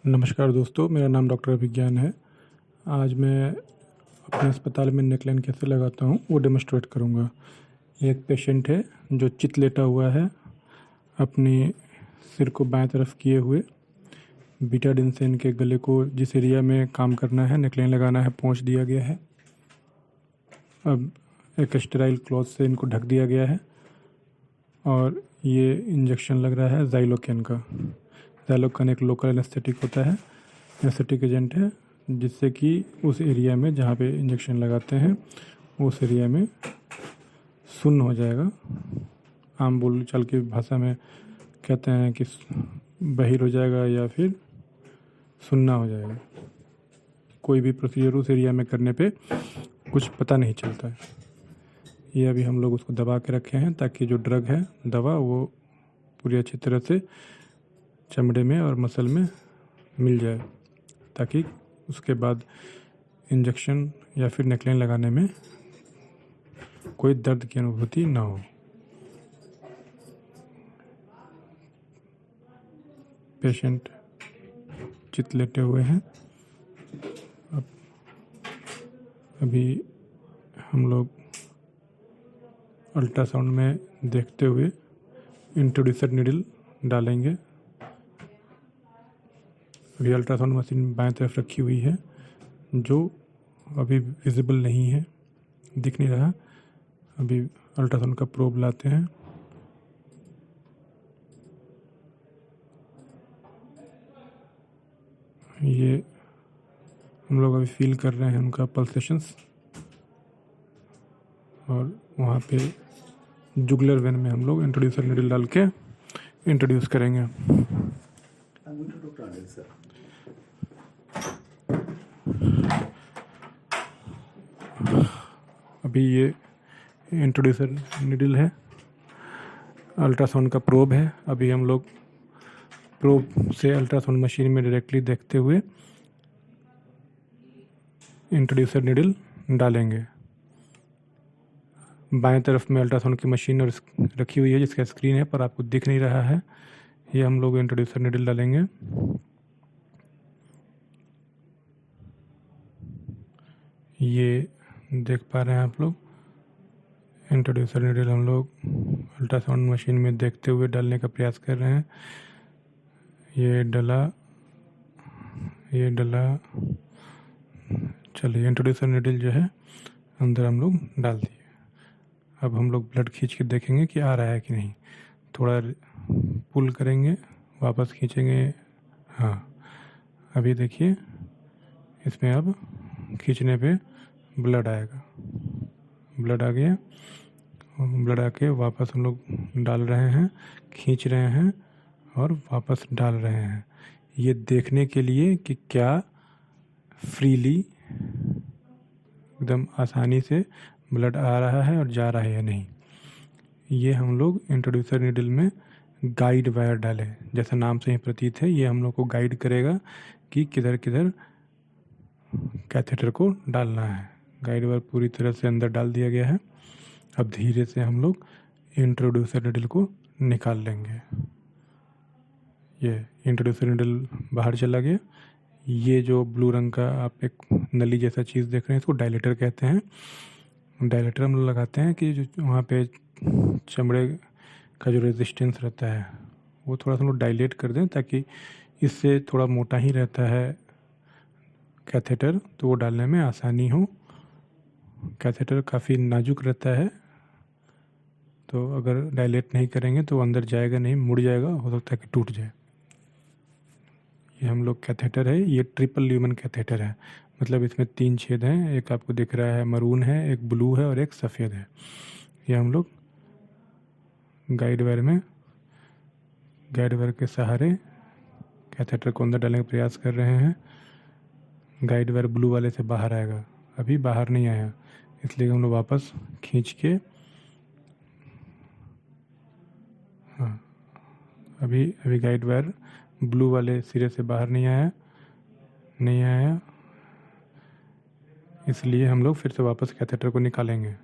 नमस्कार दोस्तों, मेरा नाम डॉक्टर अभिज्ञान है। आज मैं अपने अस्पताल में नेकलाइन कैसे लगाता हूँ वो डेमोस्ट्रेट करूँगा। एक पेशेंट है जो चित लेटा हुआ है, अपनी सिर को बाएं तरफ किए हुए। बीटाडिन से इनके गले को जिस एरिया में काम करना है, नेकलाइन लगाना है, पहुँच दिया गया है। अब एक स्टेराइल क्लॉथ से इनको ढक दिया गया है और ये इंजेक्शन लग रहा है ज़ाइलोकेन का। ज़ाइलोकेन एक लोकल एनेस्थेटिक होता है, एनेस्थेटिक एजेंट है, जिससे कि उस एरिया में जहाँ पे इंजेक्शन लगाते हैं उस एरिया में सुन्न हो जाएगा। आम बोलचाल की भाषा में कहते हैं कि बहिर हो जाएगा या फिर सुन्ना हो जाएगा। कोई भी प्रोसीजर उस एरिया में करने पे कुछ पता नहीं चलता है। ये अभी हम लोग उसको दबा के रखे हैं ताकि जो ड्रग है, दवा, वो पूरी अच्छी तरह से चमड़े में और मसल में मिल जाए, ताकि उसके बाद इंजेक्शन या फिर नेकलाइन लगाने में कोई दर्द की अनुभूति ना हो। पेशेंट चित लेटे हुए हैं। अभी हम लोग अल्ट्रासाउंड में देखते हुए इंट्रोड्यूसर नीडल डालेंगे। अभी अल्ट्रासाउंड मशीन बाएं तरफ रखी हुई है, जो अभी विजिबल नहीं है, दिख नहीं रहा। अभी अल्ट्रासाउंड का प्रोब लाते हैं। ये हम लोग अभी फील कर रहे हैं उनका पल्सेशंस, और वहाँ पे जुगुलर वेन में हम लोग इंट्रोड्यूसर नीडल डाल के इंट्रोड्यूस करेंगे। अभी ये इंट्रोड्यूसर नीडल है, अल्ट्रासाउंड का प्रोब है। अभी हम लोग प्रोब से अल्ट्रासाउंड मशीन में डायरेक्टली देखते हुए इंट्रोड्यूसर नीडल डालेंगे। बाएं तरफ में अल्ट्रासाउंड की मशीन और रखी हुई है जिसका स्क्रीन है पर आपको दिख नहीं रहा है। ये हम लोग इंट्रोड्यूसर नीडल डालेंगे। ये देख पा रहे हैं आप लोग, इंट्रोड्यूसर नीडल हम लोग अल्ट्रासाउंड मशीन में देखते हुए डालने का प्रयास कर रहे हैं। ये डला। चलिए, इंट्रोड्यूसर नीडल जो है अंदर हम लोग डाल दिए। अब हम लोग ब्लड खींच के देखेंगे कि आ रहा है कि नहीं। थोड़ा पुल करेंगे, वापस खींचेंगे। हाँ, अभी देखिए, इसमें अब खींचने पे ब्लड आएगा। ब्लड आ गया। ब्लड आके वापस हम लोग डाल रहे हैं, खींच रहे हैं और वापस डाल रहे हैं, ये देखने के लिए कि क्या फ्रीली, एकदम आसानी से ब्लड आ रहा है और जा रहा है या नहीं। ये हम लोग इंट्रोड्यूसर नीडल में गाइड वायर डाले, जैसा नाम से ही प्रतीत है, ये हम लोग को गाइड करेगा कि किधर किधर कैथेटर को डालना है। गाइड वायर पूरी तरह से अंदर डाल दिया गया है। अब धीरे से हम लोग इंट्रोड्यूसर नीडल को निकाल लेंगे। ये इंट्रोड्यूसर नीडल बाहर चला गया। ये जो ब्लू रंग का आप एक नली जैसा चीज़ देख रहे हैं, इसको डायलेटर कहते हैं। डायलेटर हम लोग लगाते हैं कि जो वहाँ पे चमड़े का जो रेजिस्टेंस रहता है वो थोड़ा सा हम लोग डायलेट कर दें, ताकि इससे थोड़ा मोटा ही रहता है कैथेटर, तो वो डालने में आसानी हो। कैथेटर काफ़ी नाजुक रहता है, तो अगर डायलेट नहीं करेंगे तो अंदर जाएगा नहीं, मुड़ जाएगा, हो सकता है कि टूट जाए। ये हम लोग कैथेटर है, ये ट्रिपल ल्यूमन कैथेटर है, मतलब इसमें 3 छेद हैं। एक आपको दिख रहा है मरून है, एक ब्लू है और एक सफ़ेद है। ये हम लोग गाइड वायर के सहारे कैथेटर को अंदर डालने का प्रयास कर रहे हैं। गाइड वायर ब्लू वाले से बाहर आएगा, अभी बाहर नहीं आया, इसलिए हम लोग वापस खींच के, हाँ, अभी गाइड वायर ब्लू वाले सिरे से बाहर नहीं आया, इसलिए हम लोग फिर से वापस कैथेटर को निकालेंगे।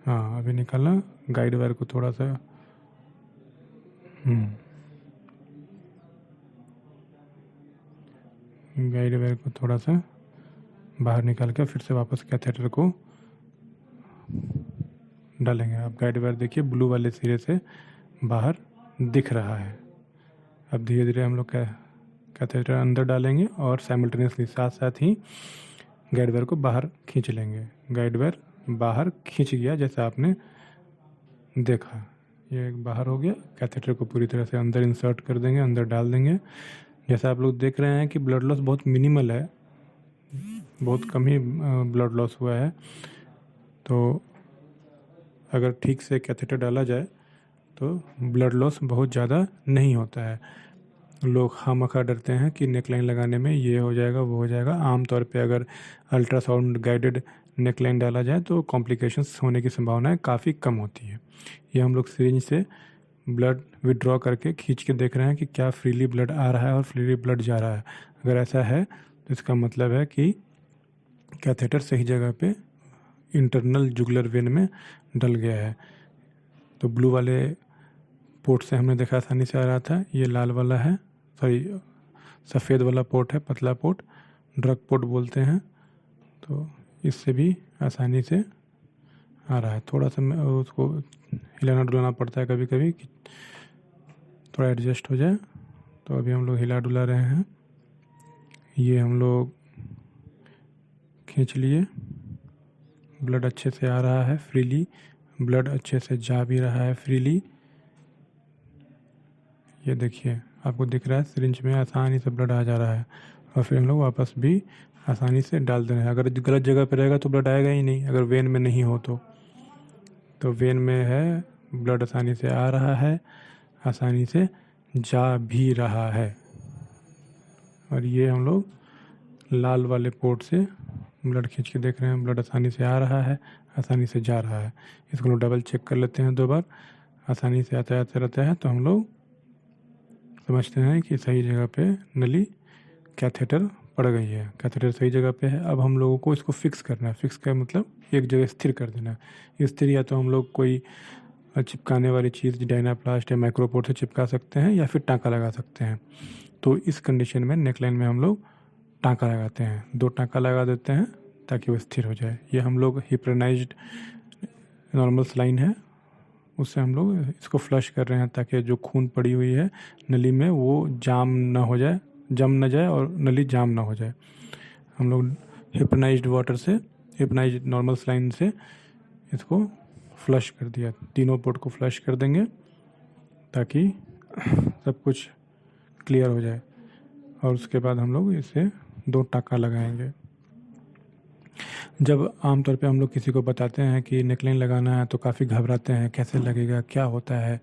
हाँ, अभी निकाला। गाइड वायर को थोड़ा सा गाइड वायर को थोड़ा सा बाहर निकाल कर फिर से वापस कैथेटर को डालेंगे। अब गाइड वायर देखिए ब्लू वाले सिरे से बाहर दिख रहा है। अब धीरे धीरे हम लोग कैथेटर अंदर डालेंगे और साइमल्टेनियसली साथ साथ ही गाइड वायर को बाहर खींच लेंगे। गाइड वायर बाहर खींच गया जैसा आपने देखा, ये बाहर हो गया। कैथेटर को पूरी तरह से अंदर इंसर्ट कर देंगे, अंदर डाल देंगे। जैसा आप लोग देख रहे हैं कि ब्लड लॉस बहुत मिनिमल है, बहुत कम ही ब्लड लॉस हुआ है। तो अगर ठीक से कैथेटर डाला जाए तो ब्लड लॉस बहुत ज़्यादा नहीं होता है। लोग खामखा डरते हैं कि नेकलाइन लगाने में ये हो जाएगा वो हो जाएगा। आमतौर पे अगर अल्ट्रासाउंड गाइडेड नेकलाइन डाला जाए तो कॉम्प्लिकेशंस होने की संभावनाएं काफ़ी कम होती है। ये हम लोग सिरिंज से ब्लड विड्रॉ करके खींच के देख रहे हैं कि क्या फ्रीली ब्लड आ रहा है और फ्रीली ब्लड जा रहा है। अगर ऐसा है तो इसका मतलब है कि कैथेटर सही जगह पे इंटरनल जुगुलर वेन में डल गया है। तो ब्लू वाले पोर्ट से हमने देखा आसानी से आ रहा था, ये लाल वाला है, सफ़ेद वाला पोर्ट है, पतला पोर्ट, ड्रग पोर्ट बोलते हैं। तो इससे भी आसानी से आ रहा है। थोड़ा सा उसको हिलाना डुलाना पड़ता है कभी कभी कि थोड़ा एडजस्ट हो जाए। तो अभी हम लोग हिला डुला रहे हैं, ये हम लोग खींच लिए। ब्लड अच्छे से आ रहा है फ्रीली, ब्लड अच्छे से जा भी रहा है फ्रीली। ये देखिए आपको दिख रहा है सिरिंज में आसानी से ब्लड आ जा रहा है और फिर हम लोग वापस भी आसानी से डाल दे रहे हैं। अगर गलत जगह पर रहेगा तो ब्लड आएगा ही नहीं, अगर वेन में नहीं हो तो वेन में है, ब्लड आसानी से आ रहा है, आसानी से जा भी रहा है। और ये हम लोग लाल वाले पोर्ट से ब्लड खींच के देख रहे हैं, ब्लड आसानी से आ रहा है, आसानी से जा रहा है। इसको लोग डबल चेक कर लेते हैं 2 बार, आसानी से आता रहता है तो हम लोग समझते हैं कि सही जगह पे नली कैथेटर पड़ गई है, कैथेटर सही जगह पे है। अब हम लोगों को इसको फिक्स करना है। फिक्स का मतलब एक जगह स्थिर कर देना है। स्थिर या तो हम लोग कोई चिपकाने वाली चीज़ डायनाप्लास्ट या माइक्रोपोर्ट से चिपका सकते हैं या फिर टाँका लगा सकते हैं। तो इस कंडीशन में नेकलाइन में हम लोग टाँका लगाते हैं, 2 टाँका लगा देते हैं ताकि वो स्थिर हो जाए। ये हम लोग हिप्रेनाइज्ड नॉर्मल सलाइन है, उससे हम लोग इसको फ्लश कर रहे हैं ताकि जो खून पड़ी हुई है नली में वो जम ना जाए और नली जाम ना हो जाए। हम लोग हिप्रेनाइज्ड वाटर से, हिप्रेनाइज्ड नॉर्मल सलाइन से इसको फ्लश कर दिया। तीनों पोर्ट को फ्लश कर देंगे ताकि सब कुछ क्लियर हो जाए। और उसके बाद हम लोग इसे 2 टाँका लगाएंगे। जब आमतौर पे हम लोग किसी को बताते हैं कि नेकलाइन लगाना है तो काफ़ी घबराते हैं, कैसे लगेगा, क्या होता है,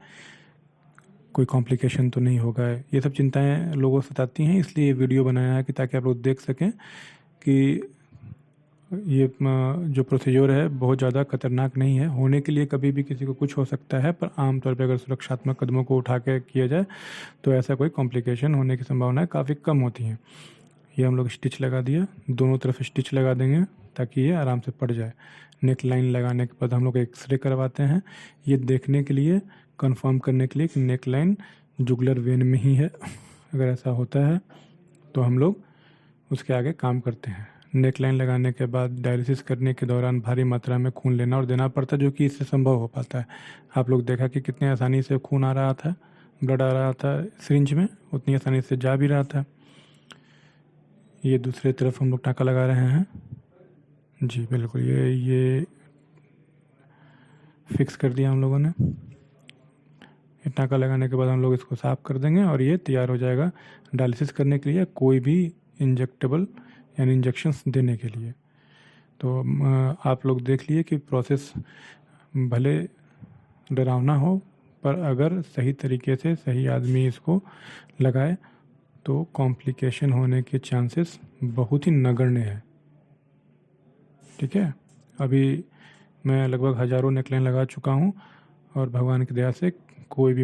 कोई कॉम्प्लिकेशन तो नहीं होगा। ये सब चिंताएं लोगों से सताती हैं, इसलिए ये वीडियो बनाया है कि ताकि आप लोग देख सकें कि ये जो प्रोसीजर है बहुत ज़्यादा खतरनाक नहीं है। होने के लिए कभी भी किसी को कुछ हो सकता है, पर आमतौर पे अगर सुरक्षात्मक कदमों को उठा के किया जाए तो ऐसा कोई कॉम्प्लिकेशन होने की संभावनाएं काफ़ी कम होती हैं। ये हम लोग स्टिच लगा दिया, दोनों तरफ स्टिच लगा देंगे ताकि ये आराम से पड़ जाए। नेक लाइन लगाने के बाद हम लोग एक्सरे करवाते हैं, ये देखने के लिए, कंफर्म करने के लिए कि नेक लाइन जुगुलर वेन में ही है। अगर ऐसा होता है तो हम लोग उसके आगे काम करते हैं। नेक लाइन लगाने के बाद डायलिसिस करने के दौरान भारी मात्रा में खून लेना और देना पड़ता है, जो कि इससे संभव हो पाता है। आप लोग देखा कि कितनी आसानी से खून आ रहा था, ब्लड आ रहा था सिरिंज में, उतनी आसानी से जा भी रहा था। ये दूसरे तरफ हम लोग टाँका लगा रहे हैं। जी बिल्कुल, ये फिक्स कर दिया हम लोगों ने। ये टाँका लगाने के बाद हम लोग इसको साफ़ कर देंगे और ये तैयार हो जाएगा डायलिसिस करने के लिए, कोई भी इंजेक्टेबल यानी इंजेक्शंस देने के लिए। तो आप लोग देख लिए कि प्रोसेस भले डरावना हो, पर अगर सही तरीके से सही आदमी इसको लगाए तो कॉम्प्लिकेशन होने के चांसेस बहुत ही नगण्य है। ठीक है, अभी मैं लगभग हज़ारों नेकलाइन लगा चुका हूँ और भगवान की दया से कोई भी